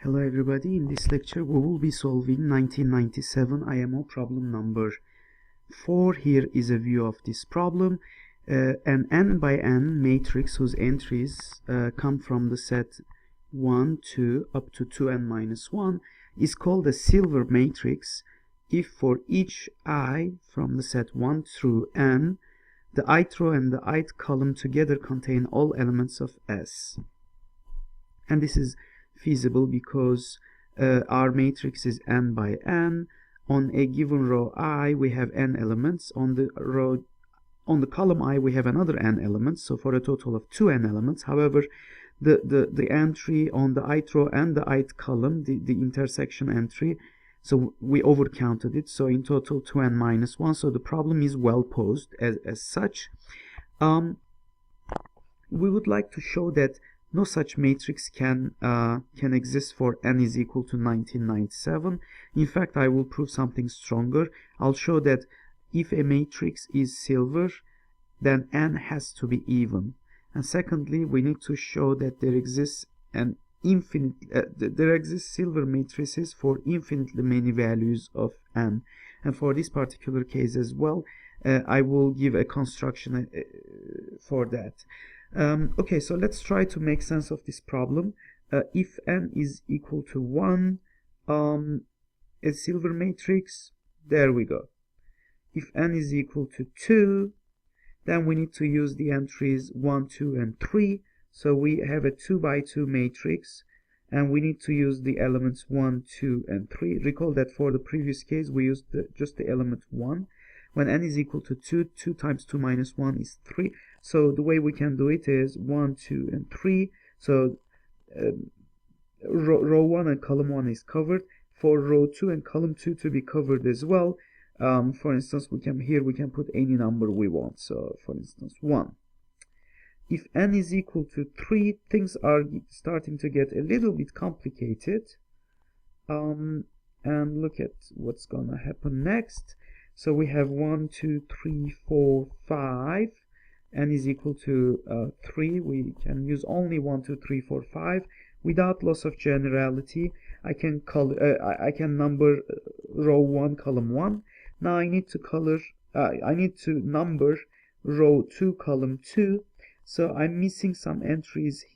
Hello everybody, in this lecture we will be solving 1997 IMO problem number 4. Here is a view of this problem. An n by n matrix whose entries come from the set 1, 2 up to 2n minus 1 is called a silver matrix if for each I from the set 1 through n, the ith row and the ith column together contain all elements of S. And this is feasible because our matrix is n by n. On a given row I we have n elements. On the column I we have another n elements, so for a total of 2n elements. However, the entry on the ith row and the ith column, the intersection entry, so we overcounted it, so in total 2n minus 1. So the problem is well posed as such. We would like to show that no such matrix can exist for n is equal to 1997. In fact, I will prove something stronger. I'll show that if a matrix is silver, then n has to be even. And secondly, we need to show that there exists silver matrices for infinitely many values of n. And for this particular case as well, I will give a construction for that. Okay, so let's try to make sense of this problem. If n is equal to 1, a silver matrix, there we go. If n is equal to 2, then we need to use the entries 1, 2, and 3. So we have a 2 by 2 matrix, and we need to use the elements 1, 2, and 3. Recall that for the previous case, we used just the element 1. When n is equal to 2, 2 times 2 minus 1 is 3. So the way we can do it is 1, 2, and 3. So row 1 and column 1 is covered. For row 2 and column 2 to be covered as well, for instance, we can put any number we want. So for instance, 1. If n is equal to 3, things are starting to get a little bit complicated. And look at what's gonna happen next. So we have 1, 2, 3, 4, 5. N is equal to 3. We can use only 1, 2, 3, 4, 5 without loss of generality. I can number row 1, column 1. Now I need to number row 2, column 2. So I'm missing some entries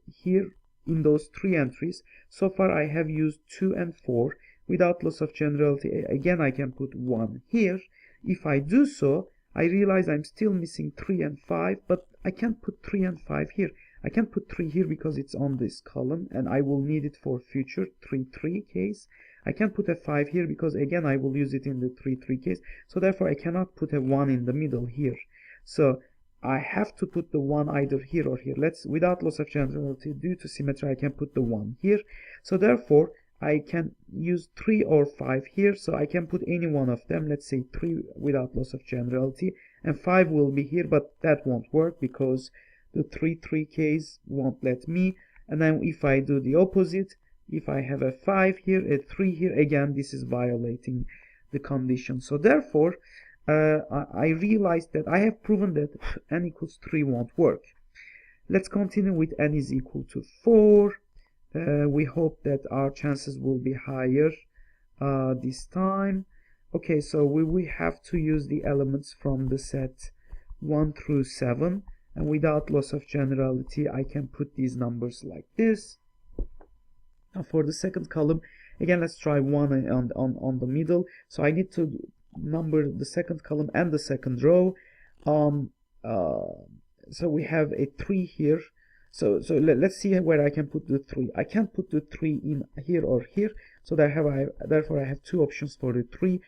here in those 3 entries. So far I have used 2 and 4. Without loss of generality, again I can put 1 here. If I do so, I realize I'm still missing 3 and 5, but I can't put 3 and 5 here. I can't put 3 here because it's on this column and I will need it for future 3, 3 case. I can't put a 5 here because again I will use it in the 3, 3 case. So therefore I cannot put a 1 in the middle here. So I have to put the 1 either here or here. Without loss of generality, due to symmetry, I can put the 1 here. So therefore I can use 3 or 5 here, so I can put any one of them. Let's say 3 without loss of generality, and 5 will be here, but that won't work because the 3, 3 case won't let me. And then if I do the opposite, if I have a 5 here, a 3 here, again this is violating the condition. So therefore I realized that I have proven that n equals 3 won't work. Let's continue with n is equal to 4. We hope that our chances will be higher this time. Okay, so we have to use the elements from the set 1 through 7, and without loss of generality I can put these numbers like this. Now for the second column, again let's try 1 on the middle. So I need to number the second column and the second row. So we have a 3 here. So let's see where I can put the 3. I can't put the 3 in here or here, so therefore I have 2 options for the 3.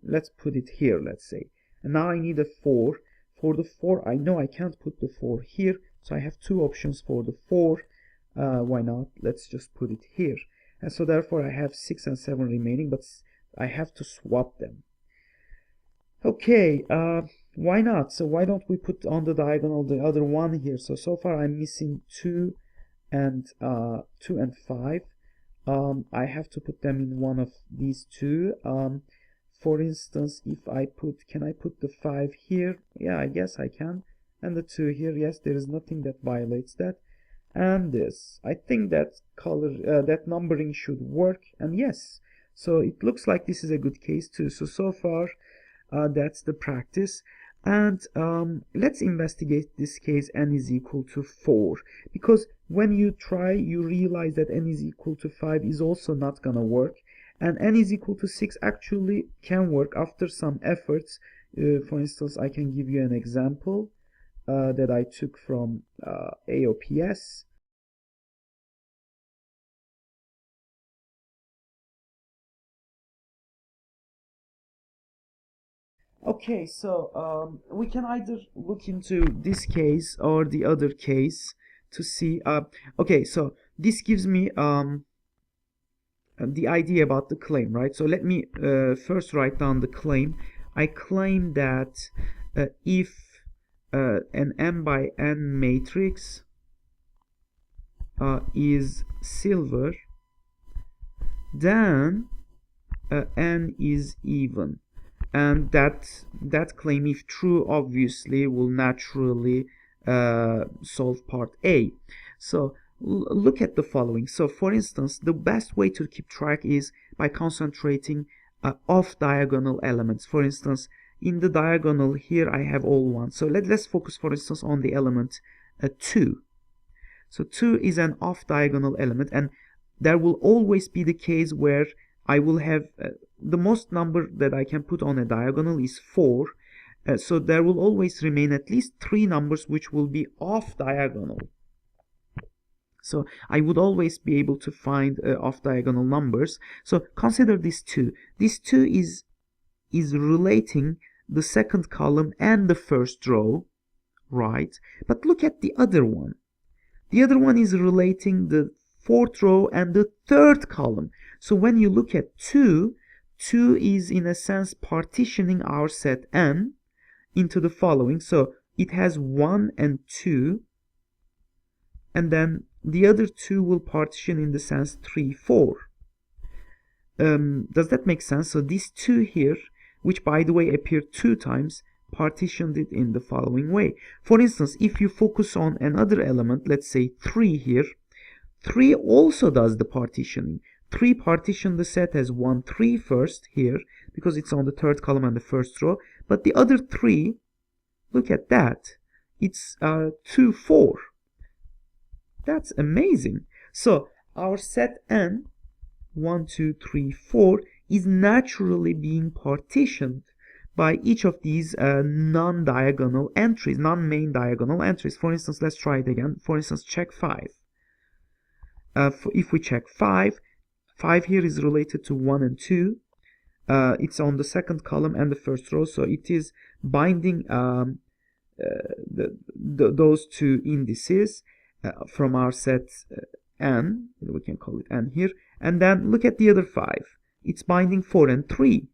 Let's put it here, let's say. And now I need a 4. For the 4, I know I can't put the 4 here, so I have 2 options for the 4. Why not? Let's just put it here. And so therefore I have 6 and 7 remaining, but I have to swap them. Okay, why not? So why don't we put on the diagonal the other one here? So far I'm missing 2 and 5. I have to put them in one of these 2. For instance, can I put the 5 here? Yeah, I guess I can. And the 2 here, yes, there is nothing that violates that. and this. I think that that numbering should work, and yes, so it looks like this is a good case too. So far that's the practice. And let's investigate this case n is equal to 4, because when you try, you realize that n is equal to 5 is also not gonna work, and n is equal to 6 actually can work after some efforts. For instance, I can give you an example that I took from AOPS. Okay, so we can either look into this case or the other case to see. Okay, so this gives me the idea about the claim, right? So let me first write down the claim. I claim that if an m by n matrix is silver, then n is even. And that claim, if true, obviously will naturally solve part A. So look at the following. So for instance, the best way to keep track is by concentrating off diagonal elements. For instance, in the diagonal here I have all 1. So let's focus, for instance, on the element 2. So 2 is an off diagonal element, and there will always be the case where I will have the most number that I can put on a diagonal is 4. So there will always remain at least 3 numbers which will be off diagonal. So I would always be able to find off diagonal numbers. So consider this 2. This 2 is relating the second column and the first row, right? But look at the other one. The other one is relating the fourth row and the third column. So when you look at 2 is in a sense partitioning our set n into the following. So it has 1 and 2, and then the other 2 will partition in the sense 3, 4. Does that make sense? So these 2 here, which by the way appeared 2 times, partitioned it in the following way. For instance, if you focus on another element, let's say 3 here, 3 also does the partitioning. 3 partition the set as 1, 3 first here, because it's on the third column and the first row. But the other 3, look at that, it's 2, 4. That's amazing. So our set n, 1, 2, 3, 4, is naturally being partitioned by each of these non-diagonal entries, non-main diagonal entries. For instance, let's try it again. For instance, check 5. If we check 5, 5 here is related to 1 and 2. It's on the second column and the first row, so it is binding those 2 indices from our set n. We can call it n here. And then look at the other 5. It's binding 4 and 3.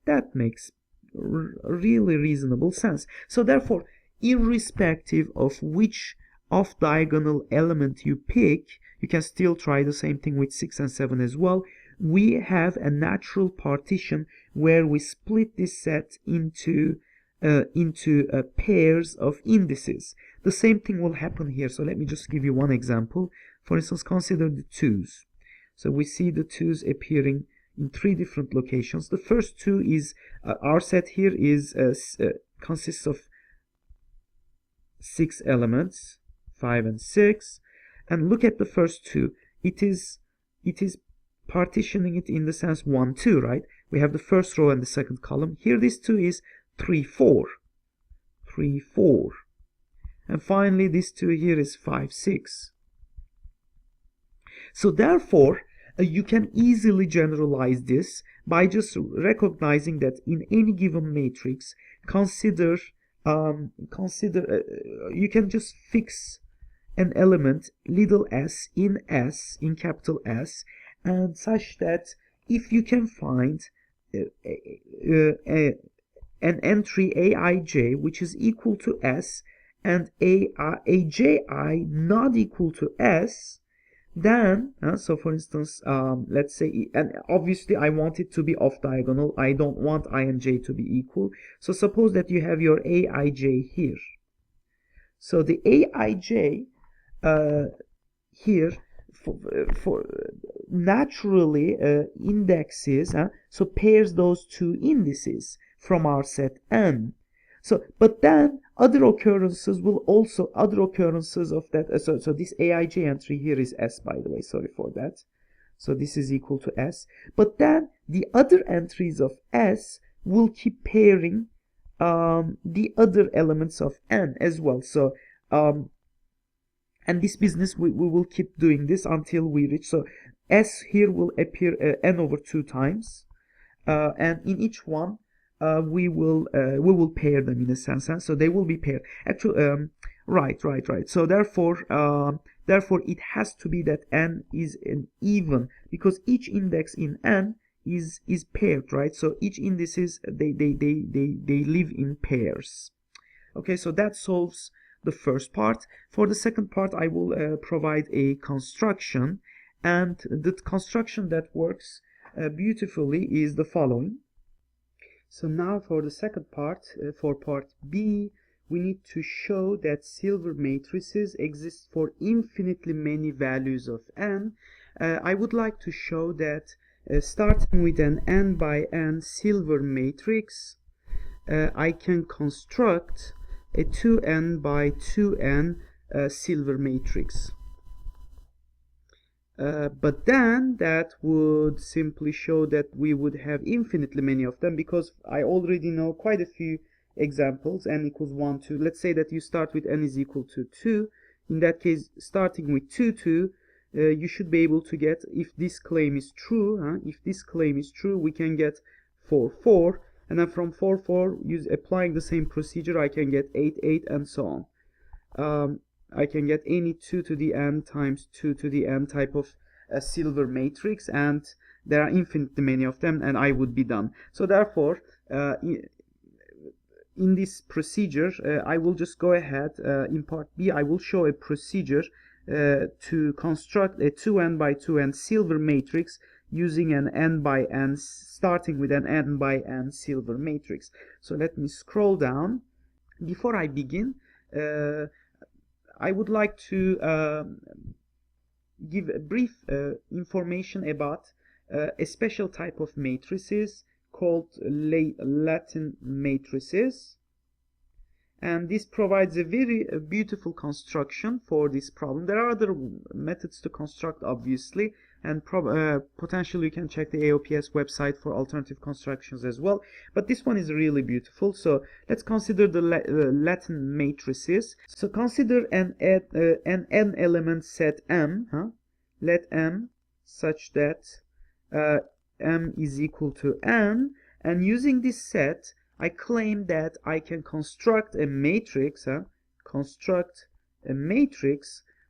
That makes really reasonable sense. So therefore, irrespective of which off diagonal element you pick, you can still try the same thing with 6 and 7 as well. We have a natural partition where we split this set into pairs of indices. The same thing will happen here. So let me just give you one example. For instance, consider the 2's. So we see the 2's appearing in 3 different locations. The first 2 is our set here is consists of 6 elements, 5 and 6. And look at the first 2. It is partitioning it in the sense 1, 2, right? We have the first row and the second column. Here this 2 is 3, 4. 3, 4. And finally this 2 here is 5, 6. So therefore, you can easily generalize this by just recognizing that in any given matrix, you can just fix an element little s in capital S, and such that if you can find an entry aij which is equal to s and aji not equal to s, then so for instance, let's say, and obviously I want it to be off diagonal, I don't want I and j to be equal. So suppose that you have your aij here. So the aij here for naturally indexes, so pairs those two indices from our set n. So, but then other occurrences of that. So this aij entry here is s, by the way. Sorry for that. So this is equal to s. But then the other entries of s will keep pairing the other elements of n as well. So and this business we will keep doing this until we reach. So s here will appear n over 2 times, and in each one we will pair them in a sense, huh? So they will be paired actually. Right. So therefore it has to be that n is an even, because each index in n is paired, right? So each indices they live in pairs. Okay, so that solves the first part. For the second part, I will provide a construction, and the construction that works beautifully is the following. So now for the second part, for part B, we need to show that silver matrices exist for infinitely many values of n. I would like to show that starting with an n by n silver matrix, I can construct a 2n by 2n silver matrix. But then that would simply show that we would have infinitely many of them, because I already know quite a few examples. N equals 1, 2. Let's say that you start with n is equal to 2. In that case, starting with 2, 2, you should be able to get, if this claim is true, we can get 4, 4. And then from 4, 4, applying the same procedure, I can get 8, 8, and so on. I can get any 2 to the n times 2 to the n type of a silver matrix, and there are infinitely many of them, and I would be done. So therefore, in this procedure, I will just go ahead. In part B, I will show a procedure to construct a 2n by 2n silver matrix using an n by n, starting with an n by n silver matrix. So let me scroll down. Before I begin, I would like to give a brief information about a special type of matrices called Latin matrices. And this provides a very beautiful construction for this problem. There are other methods to construct, obviously, and potentially you can check the AOPS website for alternative constructions as well. But this one is really beautiful. So let's consider the Latin matrices. So consider an n element set M. Let M such that M is equal to n, and using this set, I claim that I can construct a matrix,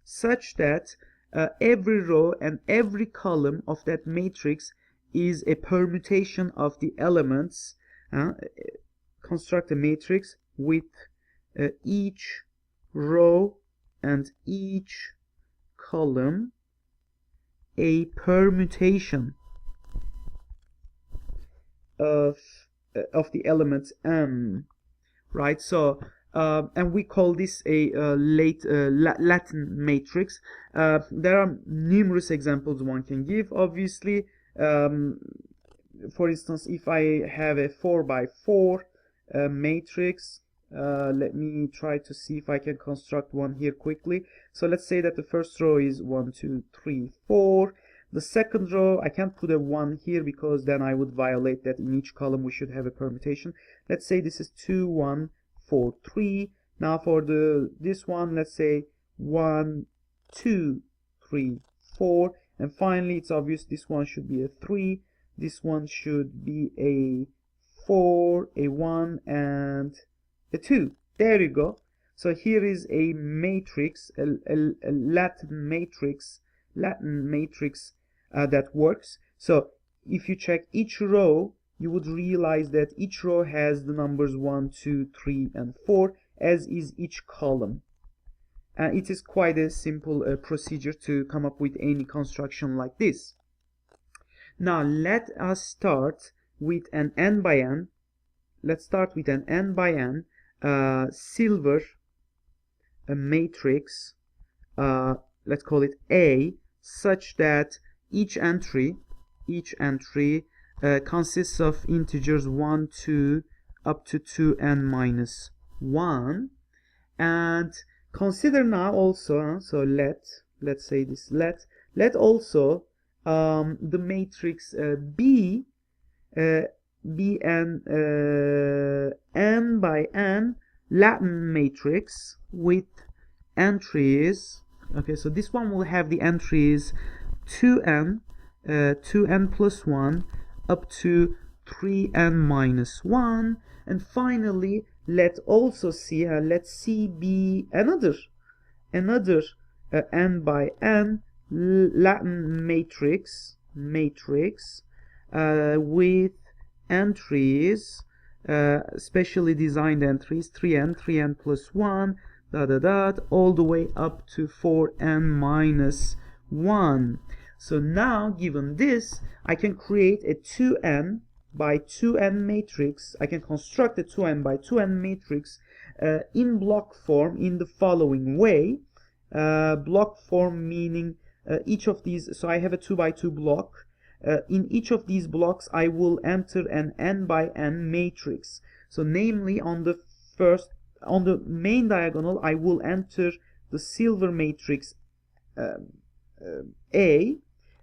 such that every row and every column of that matrix is a permutation of the elements. Construct a matrix with each row and each column a permutation of the elements m, right? So and we call this a Latin matrix. There are numerous examples one can give, obviously. For instance, if I have a 4 by 4 matrix, let me try to see if I can construct one here quickly. So let's say that the first row is 1, 2, 3, 4. The second row, I can't put a 1 here because then I would violate that in each column we should have a permutation. Let's say this is 2, 1, 4, 3. Now for this one, let's say 1, 2, 3, 4. And finally, it's obvious this one should be a 3. This one should be a 4, a 1, and a 2. There you go. So here is a matrix, a Latin matrix that works. So if you check each row, you would realize that each row has the numbers 1, 2, 3, and 4, as is each column. It is quite a simple procedure to come up with any construction like this. Now let us start with an n by n. Let's start with an n by n silver matrix let's call it A, such that each entry consists of integers 1, 2, up to 2n minus 1. And consider now also, so let's say this, let also the matrix B be an n by n Latin matrix with entries. Okay, so this one will have the entries 2n, 2n plus 1 up to 3n minus 1. And finally, let's C be another n by n Latin matrix with entries, specially designed entries 3n plus 1 all the way up to 4n minus 1. So now, given this, I can create a 2n by 2n matrix. I can construct a 2n by 2n matrix in block form in the following way. Block form meaning each of these, so I have a 2 by 2 block. In each of these blocks I will enter an n by n matrix. So namely, on the main diagonal I will enter the silver matrix A,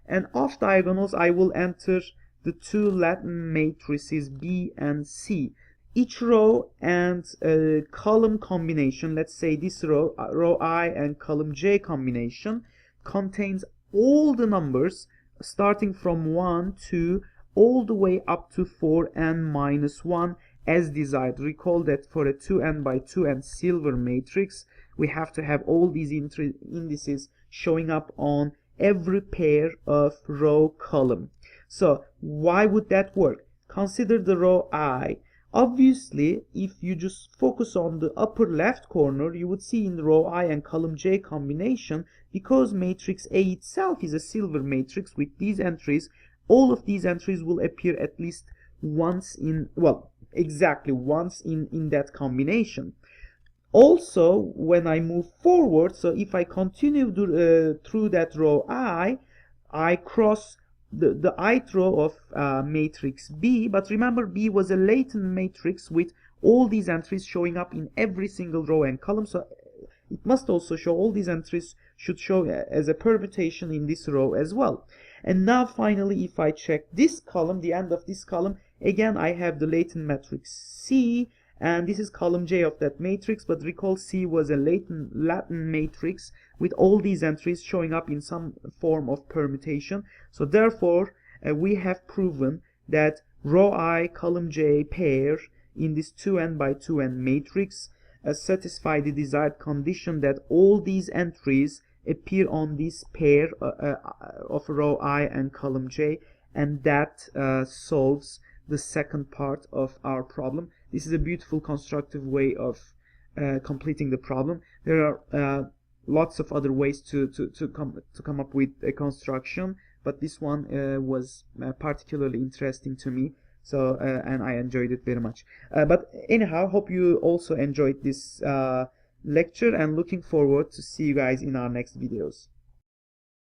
and off diagonals I will enter the two Latin matrices B and C. Each row and column combination, let's say this row I and column J combination, contains all the numbers starting from 1, 2, all the way up to 4n minus 1 as desired. Recall that for a 2n by 2n silver matrix, we have to have all these indices showing up on every pair of row column. So why would that work? Consider the row I. Obviously, if you just focus on the upper left corner, you would see in the row I and column J combination, because matrix A itself is a silver matrix with these entries, all of these entries will appear at least once in, well, exactly once in that combination. Also, when I move forward, so if I continue through that row I cross the ith row of matrix B, but remember B was a latent matrix with all these entries showing up in every single row and column, so it must also show, all these entries should show as a permutation in this row as well. And now finally, if I check this column, the end of this column, again I have the latent matrix C, and this is column J of that matrix, but recall C was a Latin matrix with all these entries showing up in some form of permutation. So therefore, we have proven that row I, column J pair in this 2n by 2n matrix satisfy the desired condition that all these entries appear on this pair of row I and column J, and that solves the second part of our problem. This is a beautiful constructive way of completing the problem. There are lots of other ways to come up with a construction, but this one was particularly interesting to me. So and I enjoyed it very much. But anyhow, hope you also enjoyed this lecture, and looking forward to see you guys in our next videos.